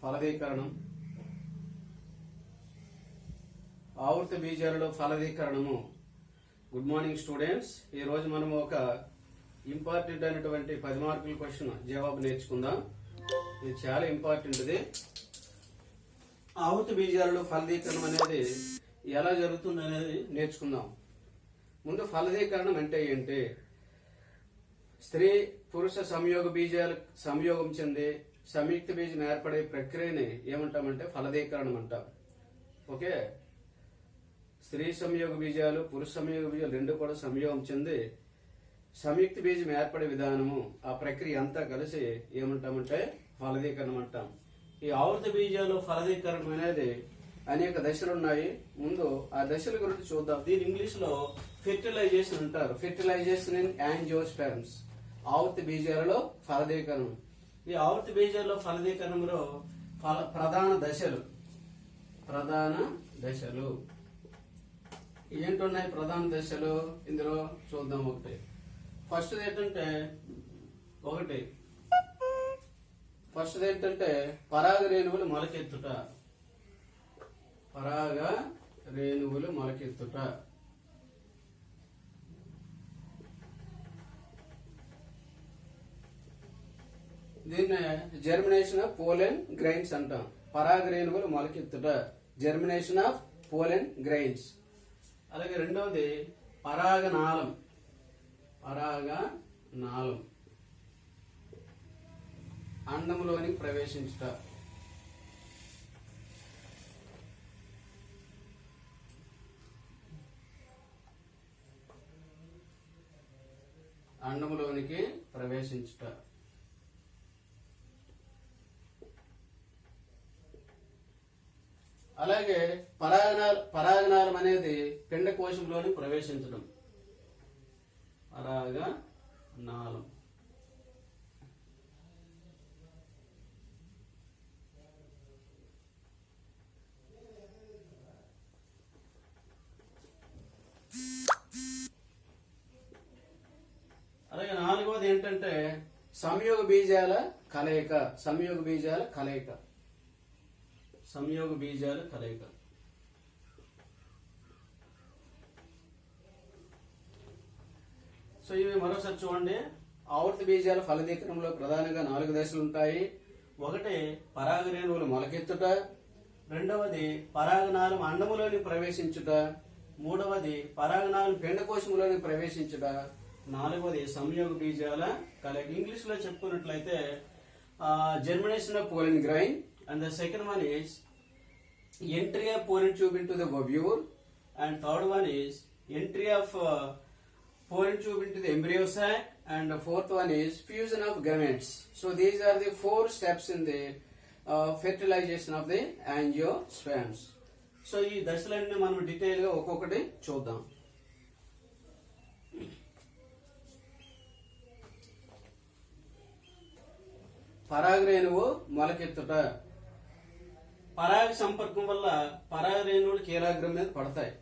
ఫలదీకరణం. ఆవర్త బీజాలలో ఫలదీకరణము. Good morning students. ఈ రోజు మనము ఒక ఇంపార్టెంట్ అయినటువంటి 10 మార్కుల క్వశ్చన్ జవాబు నేర్చుకుందాం. ఇది చాలా ఇంపార్టెంట్. ఇది ఆవర్త బీజాలలో ఫలదీకరణం అనేది ఎలా జరుగుతుంది అనేది నేర్చుకుందాం. ముందు ఫలదీకరణం అంటే ఏంటి? స్త్రీ పురుష సంయోగ బీజాలు సంయోగం చెంది సంయుక్త బీజం ఏర్పడే ప్రక్రియని ఏమంటామంటే ఫలదీకరణం అంటాం. ఓకే, స్త్రీ సంయోగ బీజాలు పురుష సంయోగ బీజాలు రెండు కూడా సంయోగం చెంది సంయుక్త బీజం ఏర్పడే విధానము, ఆ ప్రక్రియ అంతా కలిసి ఏమంటామంటే ఫలదీకరణం అంటాం. ఈ ఆవర్త బీజాలు ఫలదీకరణం అనేది అనేక దశలు ఉన్నాయి. ముందు ఆ దశల గురించి చూద్దాం. దీని ఇంగ్లీష్ లో ఫెర్టిలైజేషన్ అంటారు. Fertilization in angiosperms. ఆవర్త బీజాలలో ఫలదీకరణం. ఈ ఆవర్త బీజాలలో ఫలదీకరణంలో ప్రధాన దశలు ఏంటున్నాయి? ప్రధాన దశలు ఇందులో చూద్దాం. ఫస్ట్ ఏంటంటే పరాగ రేణువులు మొలకెత్తుట. దీన్ని జర్మినేషన్ ఆఫ్ పోలెన్ గ్రైన్స్ అంటాం. పరాగ రేణువులు మొలకెత్తుట, జర్మినేషన్ ఆఫ్ పోలెన్ గ్రైన్స్. అలాగే రెండవది పరాగనాళం. అండంలోనికి ప్రవేశించుట. అలాగే పరాగనాళం అనేది పిండకోశంలోని ప్రవేశించడం. పరాగనాళం. అలాగే నాలుగవది ఏంటంటే సంయోగ బీజాల కలయిక. సో ఇవి మరోసారి చూడండి. ఆవర్త బీజాల ఫలదీకరణంలో ప్రధానంగా 4 దశలు ఉంటాయి. ఒకటి పరాగ రేణువులు మొలకెత్తుట, రెండవది పరాగనాళం అండములోని ప్రవేశించుట, మూడవది పరాగనాళం పిండకోశములోని ప్రవేశించుట, నాలుగవది సంయోగ బీజాల కలయిక. ఇంగ్లీష్ లో చెప్పుకున్నట్లయితే germination of pollen grain, and the second one is entry of pollen tube into the ovule, and third one is entry of pollen tube into the embryo sac, and the fourth one is fusion of gametes. So these are the 4 steps in the fertilization of the angiosperms. So ఈ దశలన్నీ మనం detail గా ఒక్కొక్కటి చూద్దాం. పరాగ రేణువు మొలకెత్తుట. పరాగ సంపర్కం వల్ల పరాగ రేణువులు కీలాగ్రం మీద పడతాయి.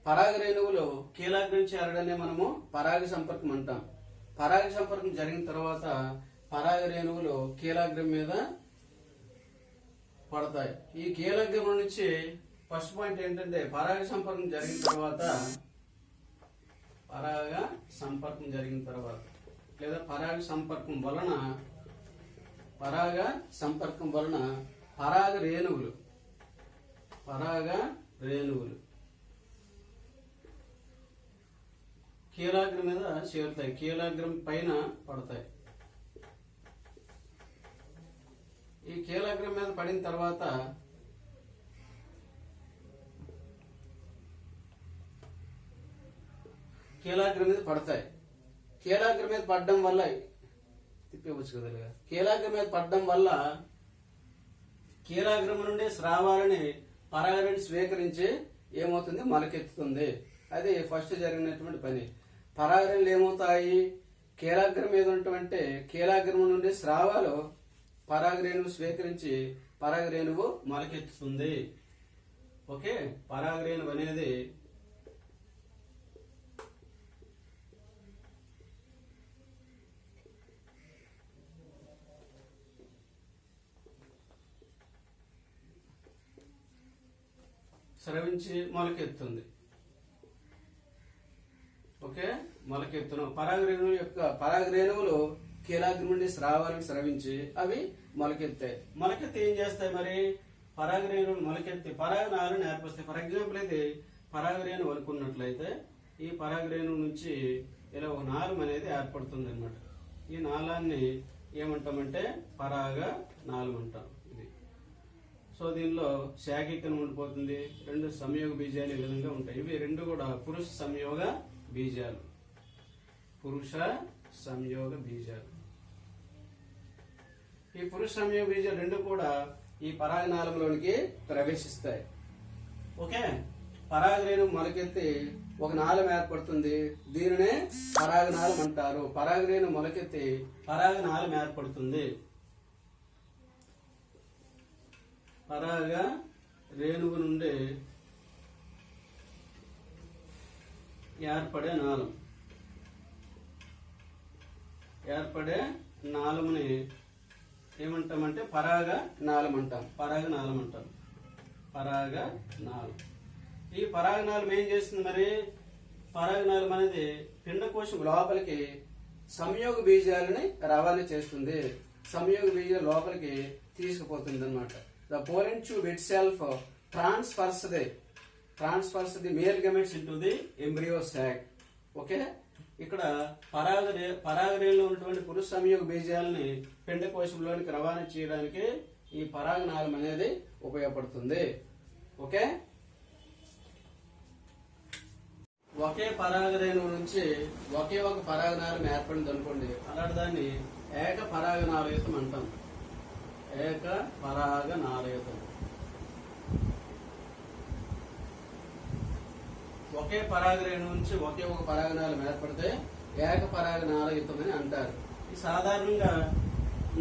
పరాగ రేణువులు కీలాగ్రం చేరడాన్ని మనము పరాగ సంపర్కం అంటాం. పరాగ సంపర్కం జరిగిన తర్వాత పరాగ రేణువులు కీలాగ్రం మీద పడతాయి. ఈ కీలాగ్రం నుంచి ఫస్ట్ పాయింట్ ఏంటంటే పరాగ సంపర్కం జరిగిన తర్వాత లేదా పరాగ సంపర్కం వలన పరాగ రేణువులు కీలాగ్రం మీద చేరుతాయి, కీలాగ్రం పైన పడతాయి. ఈ కీలాగ్రం మీద పడిన తర్వాత కీలాగ్రం మీద పడతాయి. కీలాగ్రం మీద పడడం వల్ల తిప్పవచ్చు కదా. కీలాగ్రం మీద పడడం వల్ల కీలాగ్రం నుండి స్రావాలని పరాగరేణి స్వీకరించి ఏమవుతుంది? మొలకెత్తుతుంది. అది ఫస్ట్ జరిగినటువంటి పని. పరాగరేణులు ఏమవుతాయి? కీలాగ్రం మీద ఉన్నటువంటి కీలాగ్రం నుండి స్రావాలు పరాగరేణువు స్వీకరించి పరాగరేణువు మొలకెత్తుతుంది. ఓకే, పరాగరేణువు అనేది స్రవించి మొలకెత్తుంది. ఓకే, మొలకెత్తును పరాగరేణువులు కీలాగ్ని నుండి స్రావాలకు స్రవించి అవి మొలకెత్తాయి. మొలకెత్తి ఏం చేస్తాయి మరి? పరాగరేణువులు మొలకెత్తి పరాగనాలను ఏర్పరుస్తాయి. ఫర్ ఎగ్జాంపుల్ ఇది పరాగరేణువు అనుకున్నట్లయితే ఈ పరాగరేణువు నుంచి ఇలా ఒక నాళం అనేది ఏర్పడుతుంది అనమాట. ఈ నాళాన్ని ఏమంటామంటే పరాగ నాళం అంటాం. ఇది సో దీనిలో శాఖీకరణ ఉండిపోతుంది. రెండు సంయోగ బీజాలు ఈ విధంగా ఉంటాయి. ఇవి రెండు కూడా పురుష సంయోగ బీజాలు. పురుష సంయోగ బీజాలు. ఈ పురుష సంయోగ బీజాలు రెండు కూడా ఈ పరాగనాళంలోనికి ప్రవేశిస్తాయి. ఓకే, పరాగరేణువు మొలకెత్తి ఒక నాళం ఏర్పడుతుంది. దీనినే పరాగనాళం అంటారు. పరాగరేణువు మొలకెత్తి పరాగనాళం ఏర్పడుతుంది. పరాగ రేణువు నుండి ఏర్పడే నాళం. ఏర్పడే నాళముని ఏమంటామంటే పరాగ నాళం అంటాం. పరాగ నాళం అంటాం. పరాగ నాళం. ఈ పరాగనాళం ఏం చేస్తుంది మరి? పరాగనాళం అనేది పిండకోశం లోపలికి సంయోగ బీజాలని రవాణా చేస్తుంది. సంయోగ బీజాలు లోపలికి తీసుకుపోతుంది అనమాట. The pollen tube it self transfers the male gametes into the embryo sac. Okay, ఇక్కడ పరాగరేణులో ఉన్నటువంటి పురుష సంయోగ బీజాలని పిండకోశంలోనికి రవాణా చేయడానికి ఈ పరాగనాళం అనేది ఉపయోగపడుతుంది. ఓకే, ఒకే పరాగరేణువు నుంచి ఒకే ఒక పరాగనాళం ఏర్పడింది అనుకోండి, అలాంటి దాన్ని ఏక పరాగనాళయుతం అంటాం. ఏక పరాగనాళయుతం. ఒకే పరాగరేణువు నుంచి ఒకే ఒక పరాగనాళం ఏర్పడితే ఏక పరాగనాళయుతం అని అంటారు. ఈ సాధారణంగా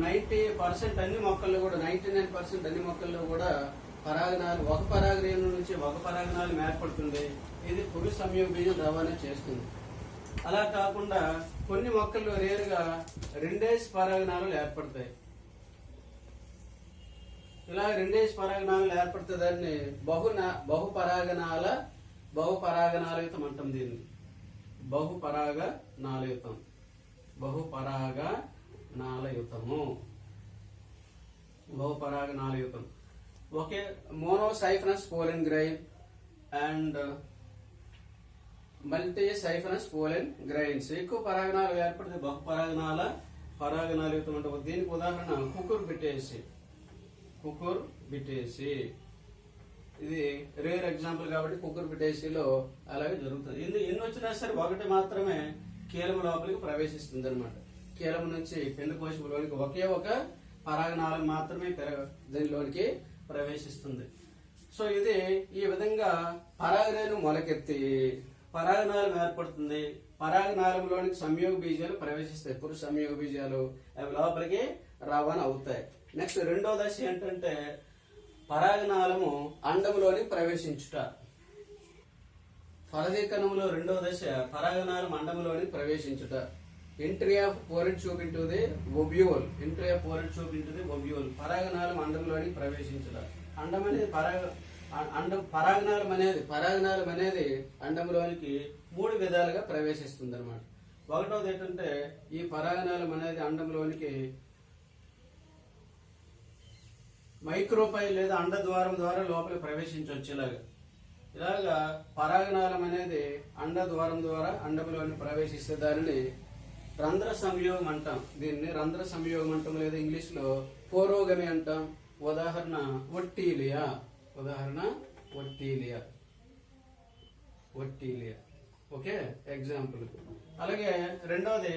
90% అన్ని మొక్కల్లో కూడా 99% అన్ని మొక్కల్లో కూడా పరాగనాలు ఒక పరాగరేణువు నుంచి ఒక పరాగనాళం ఏర్పడుతుంది. ఇది పురుష సంయోగ బీజం రవాణా చేస్తుంది. అలా కాకుండా కొన్ని మొక్కల్లో రేరుగా రెండేసి పరాగనాళాలు ఏర్పడతాయి. ఇలా రెండేసి పరాగనాళాలు ఏర్పడితే దాన్ని బహుపరాగనాళయుతం అంటాం. దీన్ని బహుపరాగనాళయుతం. బహుపరాగనాళయుతం. Okay, monosiphonous pollen grain and multi siphonous pollen grains. ఎక్కువ పరాగనాలు ఏర్పడితే పరాగనాళయుతం అంటే దీనికి ఉదాహరణ కుకుర్ బిటేసి. ఇది రేర్ ఎగ్జాంపుల్ కాబట్టి కుకుర్ బిటేసిలో అలాగే జరుగుతుంది. ఎన్ని వచ్చినా సరే ఒకటి మాత్రమే కీలము లోపలికి ప్రవేశిస్తుంది అనమాట. కీలము నుంచి పిండకోశంలోనికి ఒకే ఒక పరాగనాళం మాత్రమే దీనిలోనికి ప్రవేశిస్తుంది. సో ఇది ఈ విధంగా పరాగరేణువు మొలకెత్తి పరాగనాళం ఏర్పడుతుంది. పరాగనాళంలోనికి సంయోగ బీజాలు ప్రవేశిస్తాయి. పురుష సంయోగ బీజాలు అవి లోపలికి రవాణా అవుతాయి. నెక్స్ట్ రెండో దశ ఏంటంటే పరాగనాళము అండములోని ప్రవేశించుట. ఫలదీకరణంలో రెండో దశ పరాగనాళం అండములోని ప్రవేశించుట. Entry of pollen tube into the ovule. పరాగనాళం అండంలోని ప్రవేశించుట. పరాగనాళం అనేది అండంలోనికి 3 విధాలుగా ప్రవేశిస్తుంది అనమాట. ఒకటోది ఏంటంటే ఈ పరాగనాళం అనేది అండంలోనికి మైక్రోపైల్ లేదా అండ ద్వారం ద్వారా లోపలికి ప్రవేశించవచ్చు. ఇలాగా పరాగనాళం అనేది అండ ద్వారం ద్వారా అండంలోని ప్రవేశిస్తే దానిని రంధ్ర సంయోగం అంటాం. దీన్ని రంధ్ర సంయోగం అంటాం, లేదా ఇంగ్లీష్ లో పోరోగమి అంటాం. ఉదాహరణ ఒట్టీలియా. Okay, example. అలాగే రెండవది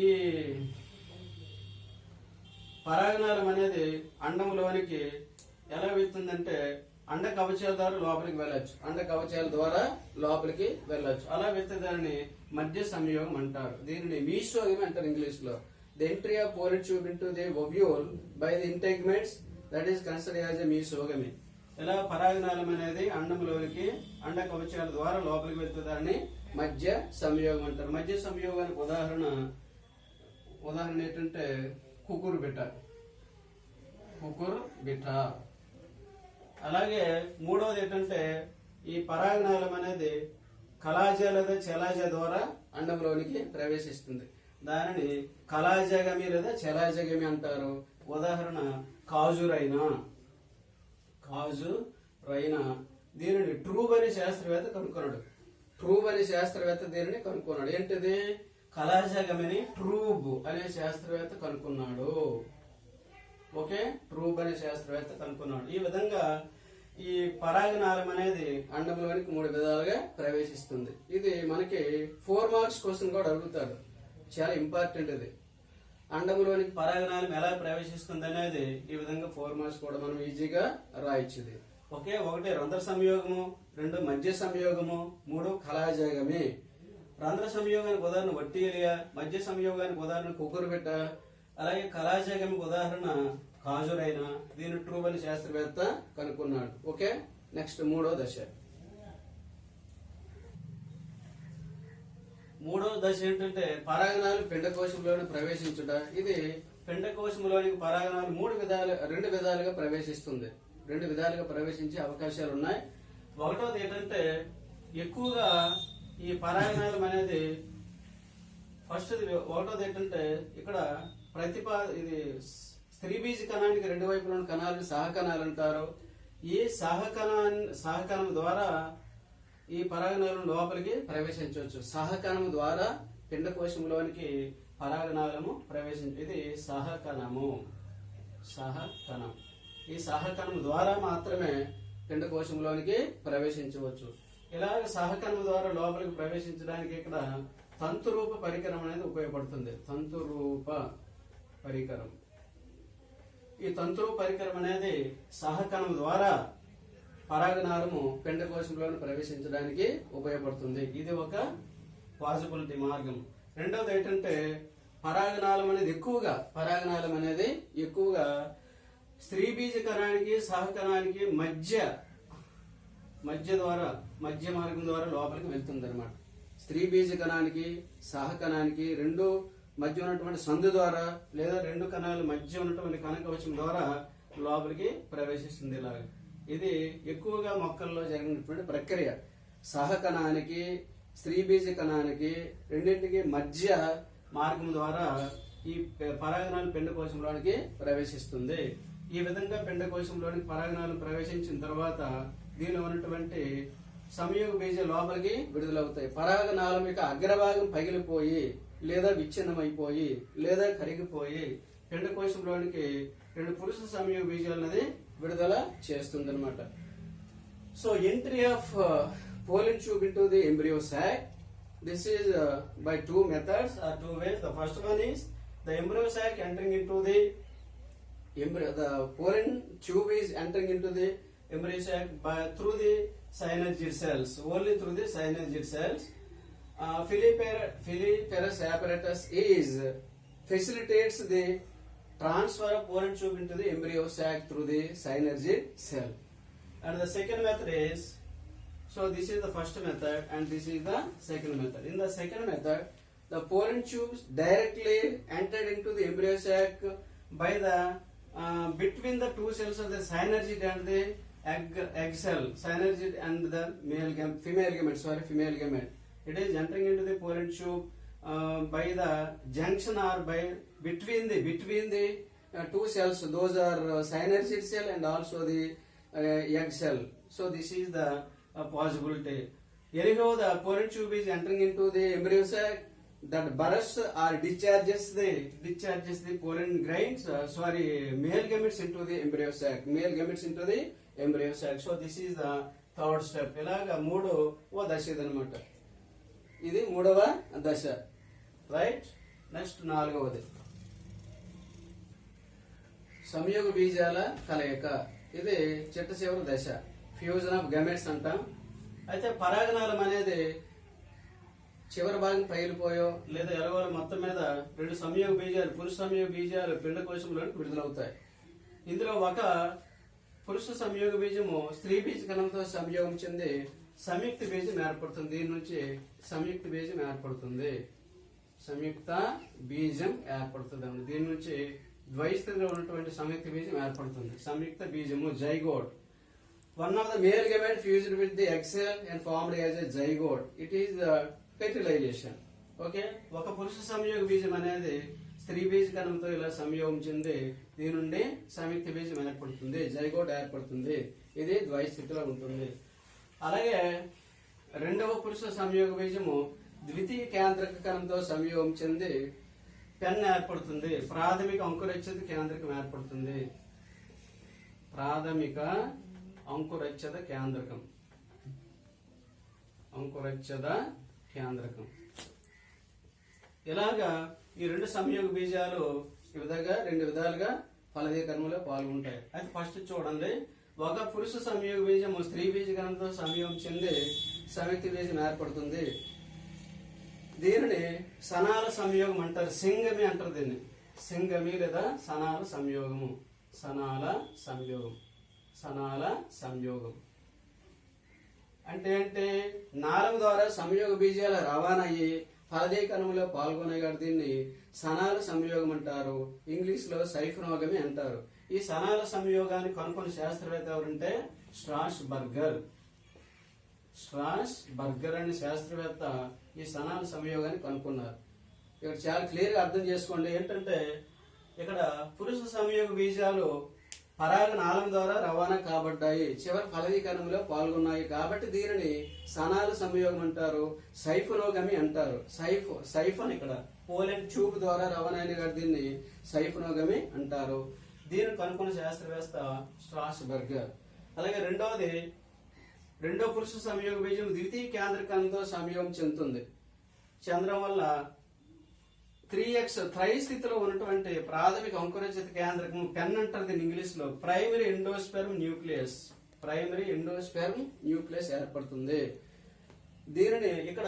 ఈ పరాగనాళం అనేది అండంలోనికి ఎలా వెళ్తుందంటే అండ కవచాల ద్వారా లోపలికి వెళ్ళొచ్చు. అలా వెళ్తే దానిని మధ్య సంయోగం అంటారు. దీనిని మీసోగమి అంటారు ఇంగ్లీష్ లో. The entry of pollen tube into the ovule by the integuments that is considered as a mesogamy. ఇలా పరాగనాళం అనేది అండంలోనికి అండ కవచాల ద్వారా లోపలికి వెళ్తే దాన్ని మధ్య సంయోగం అంటారు. మధ్య సంయోగానికి ఉదాహరణ ఏంటంటే కుకుర్ బిటా. అలాగే మూడవది ఏంటంటే ఈ పరాగనాళం అనేది కలాజ లేదా చలాజ ద్వారా అండంలోనికి ప్రవేశిస్తుంది. దానిని కలాజగమి లేదా చలాజగమి అంటారు. ఉదాహరణ కాజురైనా. దీనిని ట్రూబ్ అనే శాస్త్రవేత్త కనుక్కున్నాడు. దీనిని కనుక్కున్నాడు. ఏంటిది? కలాజగమిని ట్రూబ్ అనే శాస్త్రవేత్త కనుక్కున్నాడు. ఓకే, ట్రూబ్ అనే శాస్త్రవేత్త కనుక్కున్నాడు. ఈ విధంగా ఈ పరాగనాళం అనేది అండంలోనికి 3 విధాలుగా ప్రవేశిస్తుంది. ఇది మనకి 4 మార్క్స్ క్వశ్చన్ కూడా అడుగుతాడు. చాలా ఇంపార్టెంట్ ఇది. అండంలోనికి పరాగనాళం ఎలా ప్రవేశిస్తుంది అనేది ఈ విధంగా 4 మార్క్స్ కూడా మనం ఈజీగా రాయొచ్చుది. ఓకే, 1 రంధ్ర సంయోగము, 2 మధ్య సంయోగము, 3 కలాజగమి. రంధ్ర సంయోగానికి ఉదాహరణ వట్టిలియా, మధ్య సంయోగానికి ఉదాహరణ కుకురుబిట్ట, అలాగే కలాజగమికి ఉదాహరణ కాజురైనా. దీని ట్రూబ్ అని శాస్త్రవేత్త కనుక్కున్నాడు. ఓకే, నెక్స్ట్ మూడో దశ ఏంటంటే పరాగనాలు పిండకోశంలోని ప్రవేశించుట. ఇది పిండకోశంలోని పరాగనాలు 2 విధాలుగా ప్రవేశిస్తుంది. 2 విధాలుగా ప్రవేశించే అవకాశాలు ఉన్నాయి. ఒకటోది ఏంటంటే ఎక్కువగా ఈ పరాగనాళం అనేది ఒకటోది ఏంటంటే ఇక్కడ ఇది స్త్రీ బీజ కణానికి 2 వైపుల కణాలను సహకణాలు అంటారు. ఈ సహకణం ద్వారా ఈ పరాగనాళం లోపలికి ప్రవేశించవచ్చు. సహకణం ద్వారా పిండకోశంలోనికి పరాగనాళము ఇది సహకణం. ఈ సహకణం ద్వారా మాత్రమే పిండకోశంలోనికి ప్రవేశించవచ్చు. ఇలాగ సహకణం ద్వారా లోపలికి ప్రవేశించడానికి ఇక్కడ తంతురూప పరికరం అనేది ఉపయోగపడుతుంది. ఈ తంతురూప పరికరం అనేది సహకణం ద్వారా పరాగనాళము పిండకోశంలోని ప్రవేశించడానికి ఉపయోగపడుతుంది. ఇది ఒక పాసిబిలిటీ మార్గం. రెండవది ఏంటంటే పరాగనాళం అనేది ఎక్కువగా స్త్రీ బీజ కణానికి సహకణానికి మధ్య మార్గం ద్వారా లోపలికి వెళ్తుంది అనమాట. స్త్రీ బీజ కణానికి సహకణానికి 2 మధ్య ఉన్నటువంటి సందు ద్వారా లేదా 2 కణాల మధ్య ఉన్నటువంటి కణకవచం ద్వారా లోపలికి ప్రవేశిస్తుంది. ఇలాగ ఇది ఎక్కువగా మొక్కల్లో జరిగినటువంటి ప్రక్రియ. సహకణానికి స్త్రీ బీజ కణానికి రెండింటికి మధ్య మార్గం ద్వారా ఈ పరాగనాలు పిండకోశంలోనికి ప్రవేశిస్తుంది. ఈ విధంగా పిండకోశంలోనికి పరాగనాలు ప్రవేశించిన తర్వాత దీనిలో ఉన్నటువంటి సంయోగ బీజ లోపలికి విడుదలవుతాయి. పరాగనాళం యొక్క అగ్రభాగం పగిలిపోయి లేదా విచ్ఛిన్నమైపోయి లేదా కరిగిపోయి పిండకోశంలోనికి 2 పురుష సంయోగ బీజాలు అనేది విడుదల చేస్తుంది అనమాట. So entry of పోలిన్ tube into the embryo sac. This is by 2 methods or 2 ways. The first one is the embryo sac entering into the pollen tube is entering into the embryo sac through the synergid cells, only through the synergid cells. Filiparous apparatus facilitates the transfer of pollen tube into the embryo sac through the synergid cell. And the second method is, so this is the first method and this is the second method. In the second method, the pollen tubes directly entered into the embryo sac by the between the 2 cells of the synergid and the egg cell, synergid and the female gamete. It is entering into the pollen tube by the junction or by between the 2 cells. Those are synergid cell and also the egg cell. So this is the possibility. Anyhow, the pollen tube is entering into the embryo sac. That bursts or discharges the pollen grains, male gametes into the embryo sac. So this is the third step. ఇలాగా 3వ దశ ఇదన్నమాట. ఇది 3వ దశ, right. Next 4వది సంయోగ బీజాల కలయిక. ఇది చిట్ట చివరి దశ, ఫ్యూజన్ ఆఫ్ గమెట్స్ అంటాం. అయితే పరాగనాళం అనేది చివరి భాగం పగిలిపోయో లేదా ఎలగోల మొత్తం మీద 2 సంయోగ బీజాలు, పురుష సంయోగ బీజాలు పిండకోశంలోకి విడుదలవుతాయి. ఇందులో ఒక పురుష సంయోగ బీజము స్త్రీ బీజ కణంతో సంయోగం చెంది సంయుక్త బీజం ఏర్పడుతుంది. దీని నుంచి సంయుక్త బీజం ఏర్పడుతుంది. దీని నుంచి ద్వైస్థితిలో ఉన్నటువంటి సంయుక్త బీజం ఏర్పడుతుంది. సంయుక్త బీజము zygote. One of the male gamete fused with the egg cell and formed as a zygote. It is fertilization. Okay, ఒక పురుష సంయోగ బీజం అనేది స్త్రీ బీజ కణంతో ఇలా సంయోగం చెంది దీని నుండి సంయుక్త బీజం ఏర్పడుతుంది, జైగోట్ ఏర్పడుతుంది. ఇది ద్వైస్థితిలో ఉంటుంది. అలాగే రెండవ పురుష సంయోగ బీజము ద్వితీయ కేంద్రక కణంతో సంయోగం చెంది పెన్ ఏర్పడుతుంది. ప్రాథమిక అంకురచ్చత కేంద్రకం ఏర్పడుతుంది. ప్రాథమిక అంకురచ్చద కేంద్రకం, అంకురచ్చద కేంద్రకం. ఇలాగా ఈ రెండు సంయోగ బీజాలు ఈ విధంగా రెండు విధాలుగా ఫలదీకరణలో పాల్గొంటాయి. అయితే ఫస్ట్ చూడండి, ఒక పురుష సంయోగ బీజము స్త్రీ బీజ కణంతో సంయోగం చెంది సంయుక్త బీజం ఏర్పడుతుంది. దీనిని సనాల సంయోగం అంటారు, సింగమి అంటారు దీన్ని. సింగమి లేదా సనాల సంయోగము, సనాల సంయోగం, సనాల సంయోగం అంటే నాలుగు ద్వారా సంయోగ బీజాల రవాణా అయ్యి ఫలదీకరణంలో పాల్గొనే దీన్ని సనాల సంయోగం అంటారు. ఇంగ్లీష్ లో సైఫ్నోగమి అంటారు. ఈ సనాల సంయోగాన్ని కనుక్కున్న శాస్త్రవేత్త ఎవరంటే స్ట్రాస్ బర్గర్. స్ట్రాస్ బర్గర్ అనే శాస్త్రవేత్త ఈ సనాల సంయోగాన్ని కనుక్కున్నారు. ఇక్కడ చాలా క్లియర్ గా అర్థం చేసుకోండి. ఏంటంటే ఇక్కడ పురుష సంయోగ బీజాలు పరాగ నాళం ద్వారా రవాణా కాబడ్డాయి, చివరి ఫలదీకరణంలో పాల్గొన్నాయి. కాబట్టి దీనిని సనాల సంయోగం అంటారు, సైఫోనోగమి అంటారు. సైఫోన్ ఇక్కడ పోలెండ్ ట్యూబ్ ద్వారా రవాణా అయిన దీన్ని సైఫోనోగమి అంటారు. దీనిని కనుక్కున్న శాస్త్రవేత్త స్ట్రాస్ బర్గర్. అలాగే రెండో పురుష సంయోగ బీజం ద్వితీయ కేంద్రకంతో సంయోగం చెందుతుంది. చెందడం వల్ల 3x త్రై స్థితిలో ఉన్నటువంటి ప్రాథమిక అంకురచిత కేంద్రకం పెన్ అంటారు దీన్ని ఇంగ్లీష్ లో. Primary endosperm nucleus, primary endosperm nucleus ఏర్పడుతుంది. దీనిని ఇక్కడ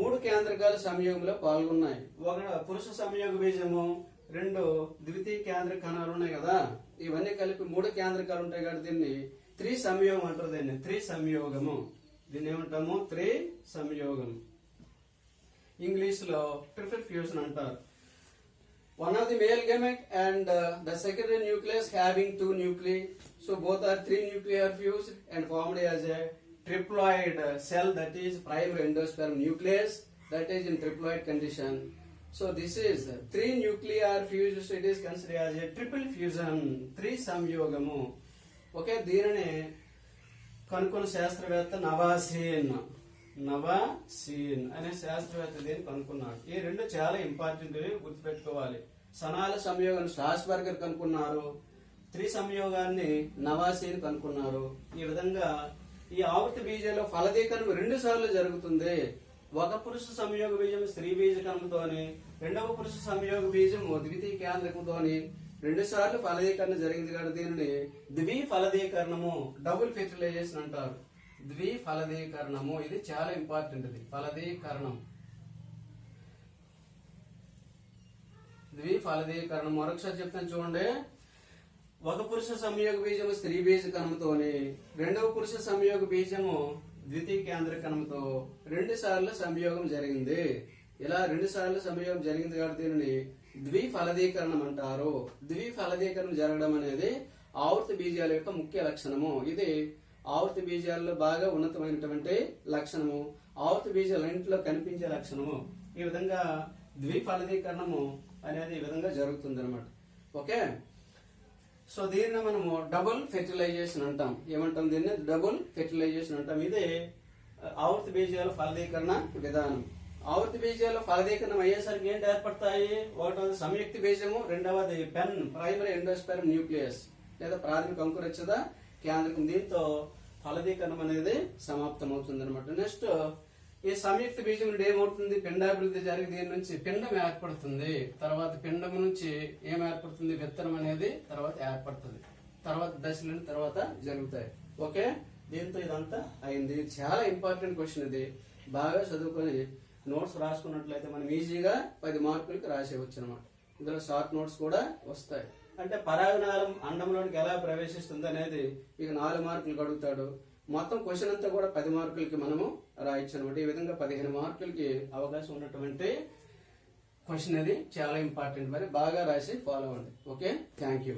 3 కేంద్రకాల సంయోగంలో పాల్గొన్నాయి. ఒక పురుష సంయోగ బీజము, 2 ద్వితీయ కేంద్ర కణాలు ఉన్నాయి కదా, ఇవన్నీ కలిపి 3 కేంద్రకాలు ఉంటాయి కాబట్టి దీన్ని త్రి సంయోగం అంటారు. దీన్ని త్రి సంయోగము, దీన్ని ఏమంటాము త్రి సంయోగం. ఇంగ్లీష్ లో ట్రిపుల్ ఫ్యూజన్ అంటారు. One of the male gamete and the secondary nucleus having 2 nuclei, so both are 3 nuclei are fused and formed as a triploid cell, that is primary endosperm nucleus, that is in triploid condition. So this is 3 nuclei are fused, so it is considered as a triple fusion, త్రి సంయోగము. Okay, దీనిని కనుక్కున్న శాస్త్రవేత్త నవాసీన్ అనే శాస్త్రవేత్త దీన్ని కనుక్కున్నాడు. ఈ రెండు చాలా ఇంపార్టెంట్, గుర్తుపెట్టుకోవాలి. సనాల సంయోగాన్ని స్ట్రాస్బర్గర్ కనుక్కున్నారు, త్రి సంయోగాన్ని నవాసీన్ కనుక్కున్నారు. ఈ విధంగా ఈ ఆవర్తి బీజంలో ఫలదీకరణం 2 సార్లు జరుగుతుంది. ఒక పురుష సంయోగ బీజం స్త్రీ బీజ కణంతోని, రెండవ పురుష సంయోగ బీజం ద్వితీయ కేంద్రకంతోని 2 సార్లు ఫలదీకరణ జరిగింది కాబట్టి దీనిని ద్వి ఫలదీకరణము, డబుల్ ఫెర్టిలైజేషన్ అంటారు. ద్వి ఫలదీకరణము, ఇది చాలా ఇంపార్టెంట్. ఇది ఫలదీకరణం, ద్వి ఫలదీకరణం. మరొకసారి చెప్తాను చూడండి. ఒక పురుష సంయోగ బీజము స్త్రీ బీజ కణంతోని, రెండవ పురుష సంయోగ బీజము ద్వితీయ కేంద్ర కణంతో 2 సార్లు సంయోగం జరిగింది. ఇలా 2 సార్లు సంయోగం జరిగింది కాబట్టి దీనిని ద్వి ఫలదీకరణం అంటారు. ద్వి ఫలదీకరణం జరగడం అనేది ఆవర్త బీజాల యొక్క ముఖ్య లక్షణము. ఇది ఆవర్త బీజాల్లో బాగా ఉన్నతమైనటువంటి లక్షణము, ఆవర్త బీజాలన్నింటిలో కనిపించే లక్షణము. ఈ విధంగా ద్వి ఫలదీకరణము అనేది ఈ విధంగా జరుగుతుంది అనమాట. ఓకే, సో దీన్ని మనము డబుల్ ఫెర్టిలైజేషన్ అంటాం. ఏమంటాం దీన్ని? డబుల్ ఫెర్టిలైజేషన్ అంటాం. ఇదే ఆవర్త బీజాల ఫలదీకరణ విధానం. ఆవర్త బీజాలు ఫలదీకరణం అయ్యేసరికి ఏంటి ఏర్పడతాయి? ఒకటవది సంయుక్త బీజము, రెండవది పెన్ ప్రైమరీ ఎండోస్పెర్మ్ న్యూక్లియస్ లేదా ప్రాథమిక అంకురచ్చద కేంద్రకం. దీంతో ఫలదీకరణం అనేది సమాప్తం అవుతుంది అనమాట. నెక్స్ట్ ఈ సంయుక్త బీజం నుండి ఏమవుతుంది? పిండాభివృద్ధి జరిగి దీని నుంచి పిండం ఏర్పడుతుంది. తర్వాత పిండం నుంచి ఏం ఏర్పడుతుంది? విత్తనం అనేది తర్వాత ఏర్పడుతుంది. తర్వాత దశలు తర్వాత జరుగుతాయి. ఓకే, దీంతో ఇదంతా అయింది. చాలా ఇంపార్టెంట్ క్వశ్చన్. ఇది బాగా చదువుకొని నోట్స్ రాసుకున్నట్లయితే మనం ఈజీగా 10 మార్కులకి రాసేవచ్చు అనమాట. ఇందులో షార్ట్ నోట్స్ కూడా వస్తాయి. అంటే పరాగనాళం అండంలోనికి ఎలా ప్రవేశిస్తుంది అనేది ఇక 4 మార్కులకు అడుగుతాడు. మొత్తం క్వశ్చన్ అంతా కూడా 10 మార్కులకి మనము రాయొచ్చు అనమాట. ఈ విధంగా 15 మార్కులకి అవకాశం ఉన్నటువంటి క్వశ్చన్ అది చాలా ఇంపార్టెంట్. మరి బాగా రాసి ఫాలో అవ్వండి. Okay, thank you.